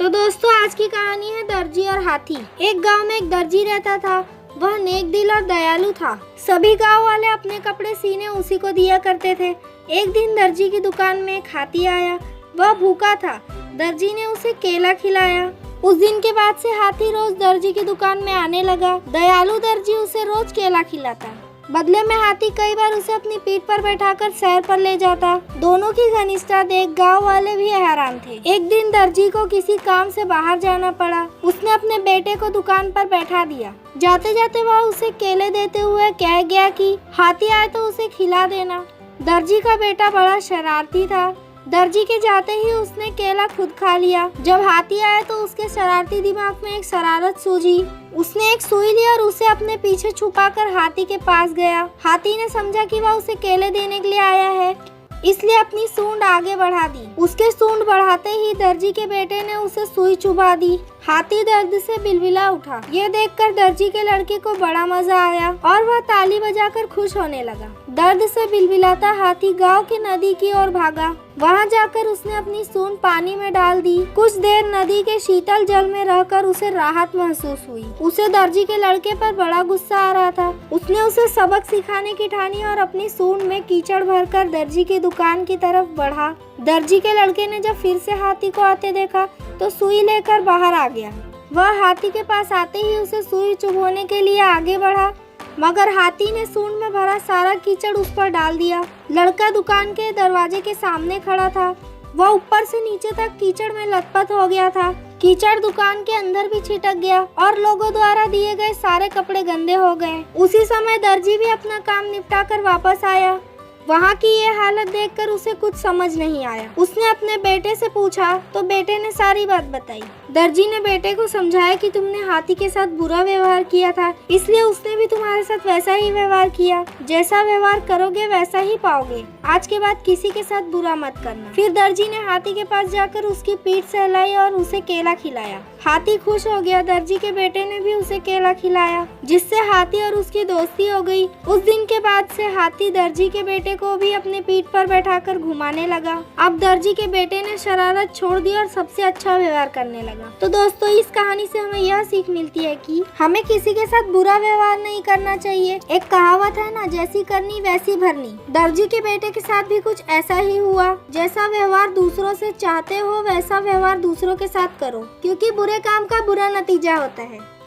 तो दोस्तों आज की कहानी है दर्जी और हाथी। एक गांव में एक दर्जी रहता था। वह नेक दिल और दयालु था। सभी गांव वाले अपने कपड़े सीने उसी को दिया करते थे। एक दिन दर्जी की दुकान में एक हाथी आया। वह भूखा था। दर्जी ने उसे केला खिलाया। उस दिन के बाद से हाथी रोज दर्जी की दुकान में आने लगा। दयालु दर्जी उसे रोज केला खिलाता। बदले में हाथी कई बार उसे अपनी पीठ पर बैठाकर सैर पर ले जाता। दोनों की घनिष्ठता देख गांव वाले भी हैरान थे। एक दिन दर्जी को किसी काम से बाहर जाना पड़ा। उसने अपने बेटे को दुकान पर बैठा दिया। जाते जाते वह उसे केले देते हुए कह गया कि हाथी आए तो उसे खिला देना। दर्जी का बेटा बड़ा शरारती था। दर्जी के जाते ही उसने केला खुद खा लिया। जब हाथी आया तो उसके शरारती दिमाग में एक शरारत सूझी। उसने एक सुई ली और उसे अपने पीछे छुपाकर हाथी के पास गया। हाथी ने समझा कि वह उसे केले देने के लिए आया है, इसलिए अपनी सूंड आगे बढ़ा दी। उसके सूंड बढ़ाते ही दर्जी के बेटे ने उसे सुई चुभा दी। हाथी दर्द से बिलबिला उठा। ये देखकर दर्जी के लड़के को बड़ा मजा आया और वह ताली बजाकर खुश होने लगा। दर्द से बिलबिलाता हाथी गांव की नदी की ओर भागा। वहां जाकर उसने अपनी सूंड पानी में डाल दी। कुछ देर नदी के शीतल जल में रहकर उसे राहत महसूस हुई। उसे दर्जी के लड़के पर बड़ा गुस्सा आ रहा था। उसने उसे सबक सिखाने की ठानी और अपनी सूंड में कीचड़ भरकर दर्जी की दुकान की तरफ बढ़ा। दर्जी के लड़के ने जब फिर से हाथी को आते देखा तो सुई लेकर बाहर आ गया। वह हाथी के पास आते ही उसे सुई चुभोने के लिए आगे बढ़ा, मगर हाथी ने सूंड में भरा सारा कीचड़ उस पर डाल दिया। लड़का दुकान के दरवाजे के सामने खड़ा था। वह ऊपर से नीचे तक कीचड़ में लथपथ हो गया था। कीचड़ दुकान के अंदर भी छिटक गया और लोगों द्वारा दिए गए सारे कपड़े गंदे हो गए। उसी समय दर्जी भी अपना काम निपटा कर वापस आया। वहाँ की ये हालत देखकर उसे कुछ समझ नहीं आया। उसने अपने बेटे से पूछा तो बेटे ने सारी बात बताई। दर्जी ने बेटे को समझाया कि तुमने हाथी के साथ बुरा व्यवहार किया था, इसलिए उसने भी तुम्हारे साथ वैसा ही व्यवहार किया। जैसा व्यवहार करोगे वैसा ही पाओगे। आज के बाद किसी के साथ बुरा मत करना। फिर दर्जी ने हाथी के पास जाकर उसकी पीठ सहलाई और उसे केला खिलाया। हाथी खुश हो गया। दर्जी के बेटे ने भी उसे केला खिलाया, जिससे हाथी और उसकी दोस्ती हो गई। उस दिन के बाद से हाथी दर्जी के बेटे को भी अपने पीठ पर बैठाकर घुमाने लगा। अब दर्जी के बेटे ने शरारत छोड़ दी और सबसे अच्छा व्यवहार करने लगा। तो दोस्तों इस कहानी से हमें यह सीख मिलती है कि हमें किसी के साथ बुरा व्यवहार नहीं करना चाहिए। एक कहावत है ना, जैसी करनी वैसी भरनी। दर्जी के बेटे के साथ भी कुछ ऐसा ही हुआ। जैसा व्यवहार दूसरों से चाहते हो वैसा व्यवहार दूसरों के साथ करो, क्योंकि बुरे काम का बुरा नतीजा होता है।